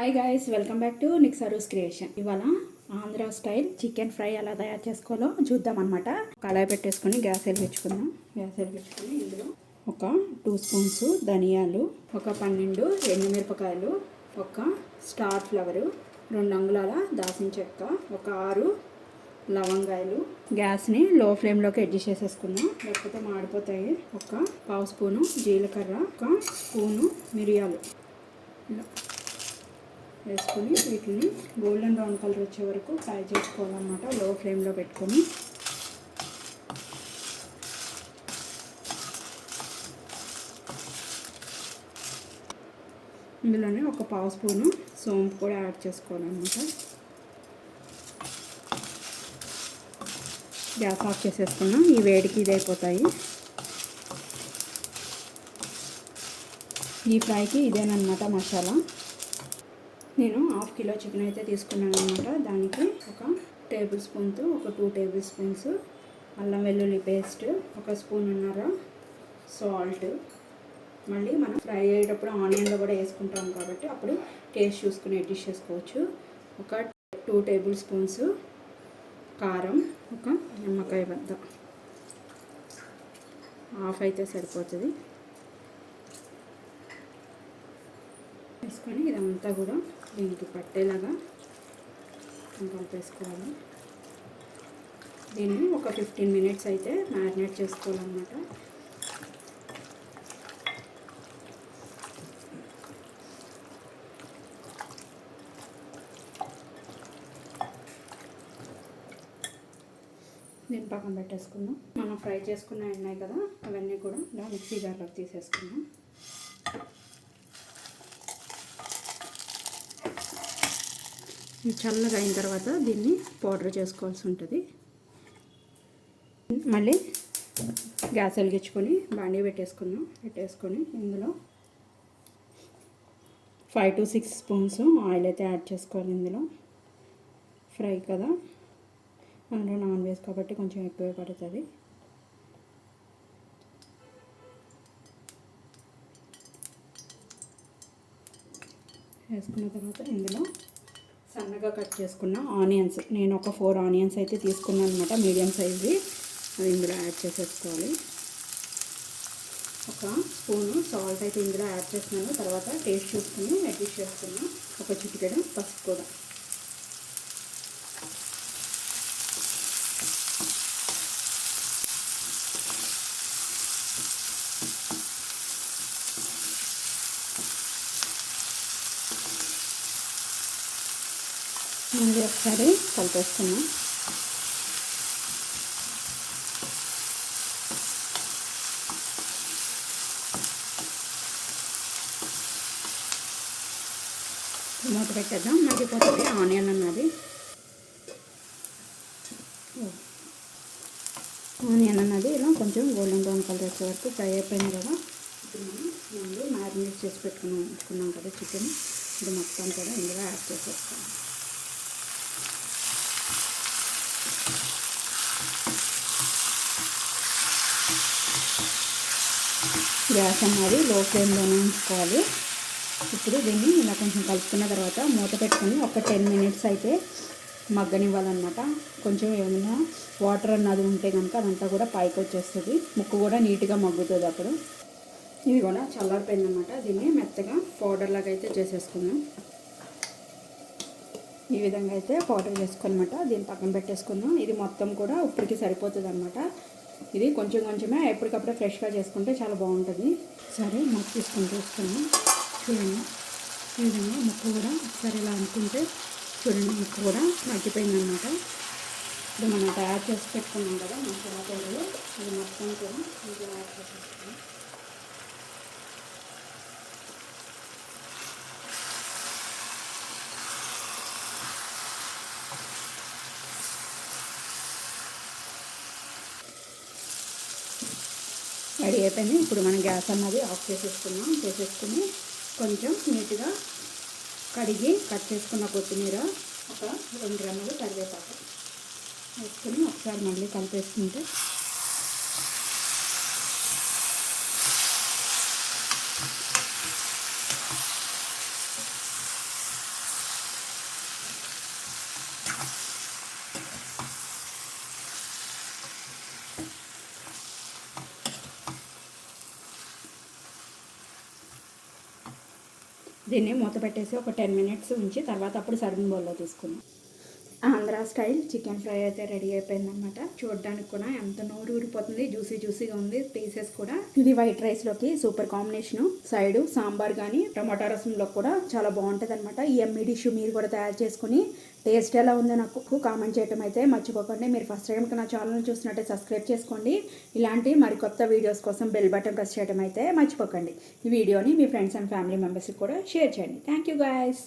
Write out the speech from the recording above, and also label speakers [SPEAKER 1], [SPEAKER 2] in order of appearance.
[SPEAKER 1] Hi guys, welcome back to Nixaroos creation. ఇవాళ Andhra style chicken fry ఎలా తయారు చేసుకోవాలో చూద్దాం అనమాట. కళాయి పెట్టేసుకొని గ్యాస్ వెలిగించుకుందాం. ఇందులో ఒక 2 స్పూన్స్ ధనియాలు, ఒక 12 ఎండుమిరపకాయలు, ఒక స్టార్ ఫ్లవరు, 2 అంగుళాల దాల్చిన చెక్క, ఒక 6 లవంగాయలు. గ్యాస్ని లో ఫ్లేమ్లోకి అడ్జస్ట్ చేసేసుకుందాం, లేకపోతే మాడిపోతాయి. ఒక 1/2 స్పూను జీలకర్ర, ఒక స్పూను మిరియాలు ఇలా వేసుకొని వీటిని గోల్డెన్ బ్రౌన్ కలర్ వచ్చే వరకు ఫ్రై చేసుకోవాలన్నమాట. లో ఫ్లేమ్లో పెట్టుకొని ఇందులోనే ఒక 1/2 స్పూను సోంపు కూడా యాడ్ చేసుకోవాలన్నమాట. గ్యాస్ ఆఫ్ చేసేసుకున్నాం. ఈ వేడికి ఇది అయిపోతాయి. ఈ ఫ్రైకి ఇదేనమాట మసాలా. నేను 1/2 కిలో చికెన్ అయితే తీసుకున్నాను అనమాట. దానికి ఒక టేబుల్ స్పూన్తో ఒక 2 టేబుల్ స్పూన్స్ అల్లం వెల్లుల్లి పేస్ట్, ఒక స్పూన్నర సాల్ట్. మళ్ళీ మనం ఫ్రై అయ్యేటప్పుడు ఆనియన్లో కూడా వేసుకుంటాం కాబట్టి అప్పుడు టేస్ట్ చూసుకుని అడ్జస్ట్ చేసుకోవచ్చు. ఒక 2 టేబుల్ స్పూన్స్ కారం, ఒక నిమ్మకాయ బద్ద, హాఫ్ అయితే సరిపోతుంది. వేసుకొని ఇదంతా కూడా దీనికి పట్టేలాగా కలిపేసుకోవాలి. దీన్ని ఒక 15 మినిట్స్ అయితే మ్యారినేట్ చేసుకోవాలన్నమాట. దీన్ని పక్కన పెట్టేసుకుందాం. మనం ఫ్రై చేసుకున్న ఉన్నాయి కదా, అవన్నీ కూడా ఇలా మిక్సీ జార్లోకి తీసేసుకుందాం. చల్లగా అయిన తర్వాత దీన్ని పౌడర్ చేసుకోవాల్సి ఉంటుంది. మళ్ళీ గ్యాస్ వెలిగించుకొని బాండీ పెట్టేసుకొని ఇందులో 5 to 6 స్పూన్స్ ఆయిల్ అయితే యాడ్ చేసుకోవాలి. ఇందులో ఫ్రై కదా, అందులో నాన్ వెజ్ కాబట్టి కొంచెం ఎక్కువే పడుతుంది. వేసుకున్న తర్వాత ఇందులో సన్నగా కట్ చేసుకున్న ఆనియన్స్, నేను ఒక 4 ఆనియన్స్ అయితే తీసుకున్నాను అనమాట, మీడియం సైజ్వి. అది ఇందులో యాడ్ చేసేసుకోవాలి. ఒక స్పూను సాల్ట్ అయితే ఇందులో యాడ్ చేస్తున్నాను. తర్వాత టేస్ట్ చూసుకుని అడ్జస్ట్ చేసుకున్నాను. ఒక చిటికెడు పసుపు కూడా. మళ్ళీ ఒకసారి కలిపేసుకున్నాం. మూత పెట్టేద్దాం, మగ్గిపోతుంది ఆనియన్ అన్నది. ఆనియన్ అన్నది ఇలా కొంచెం గోల్డెన్ బ్రౌన్ కలర్ వచ్చే వరకు ఫ్రై అయిపోయింది కదా. ఇప్పుడు మనం ముందు మ్యారినేట్ చేసి పెట్టుకున్నాం కదా చికెన్, ఇది మొత్తం కూడా ఇందులో యాడ్ చేసేస్తాం. గ్యాస్ అన్నది లో ఫ్లేమ్లోనే ఉంచుకోవాలి. ఇప్పుడు దీన్ని ఇలా కొంచెం కలుపుకున్న తర్వాత మూత పెట్టుకొని ఒక 10 మినిట్స్ అయితే మగ్గనివ్వాలన్నమాట. కొంచెం ఏమైనా వాటర్ అన్నది ఉంటే కనుక అదంతా కూడా పైకి వచ్చేస్తుంది, ముక్కు కూడా నీట్గా మగ్గుతుంది. అప్పుడు ఇది కూడా చల్లారిపోయిందన్నమాట. దీన్ని మెత్తగా పౌడర్ లాగా అయితే చేసేసుకుందాం. ఈ విధంగా అయితే పౌడర్ చేసుకోనమాట. దీన్ని పక్కన పెట్టేసుకుందాం. ఇది మొత్తం కూడా ఇప్పటికి సరిపోతుంది అన్నమాట. ఇది కొంచెం కొంచెమే ఎప్పటికప్పుడే ఫ్రెష్గా చేసుకుంటే చాలా బాగుంటుంది. సరే మొక్క తీసుకొని చూసుకున్నాం. చూడండి, ఈ విధంగా ముక్క కూడా ఒకసారి ఇలా అనుకుంటే చూడండి, ముక్క కూడా మగ్గిపోయిందన్నమాట. ఇప్పుడు మనం తయారు చేసి పెట్టుకున్నాం కదా మసాలా పౌడర్, అది మొత్తం కూడా ఇంట్లో యాడ్ చేసేసుకున్నాం. రెడీ అయిపోయింది. ఇప్పుడు మనం గ్యాస్ అన్నది ఆఫ్ చేసేసుకుని కొంచెం నీట్గా కడిగి కట్ చేసుకున్న కొత్తిమీర, ఒక 2 రెమ్మలు కరివేపాకు వేసుకొని ఒకసారి మళ్ళీ కలిపేసుకుంటే దీన్ని మూత పెట్టేసి ఒక 10 మినిట్స్ ఉంచి తర్వాత అప్పుడు సర్వింగ్ బౌల్లో తీసుకుందాం. ఆంధ్ర స్టైల్ చికెన్ ఫ్రై అయితే రెడీ అయిపోయిందనమాట. చూడడానికి కూడా ఎంత నోరు ఊరిపోతుంది, జ్యూసీగా ఉంది. పీసెస్ కూడా ఇది వైట్ రైస్లోకి సూపర్ కాంబినేషను. సైడు సాంబార్ కానీ టమాటా రసంలో కూడా చాలా బాగుంటుంది అనమాట. ఈ ఎమ్మీ డిష్ మీరు కూడా తయారు చేసుకుని టేస్ట్ ఎలా ఉందో నాకు కామెంట్ చేయడం అయితే మర్చిపోకండి. మీరు ఫస్ట్ టైం నా ఛానల్ చూసినట్టే సబ్స్క్రైబ్ చేసుకోండి. ఇలాంటి మరికొత్త వీడియోస్ కోసం బెల్ బటన్ ప్రెస్ చేయడం అయితే మర్చిపోకండి. ఈ వీడియోని మీ ఫ్రెండ్స్ అండ్ ఫ్యామిలీ మెంబర్స్కి కూడా షేర్ చేయండి. Thank you guys.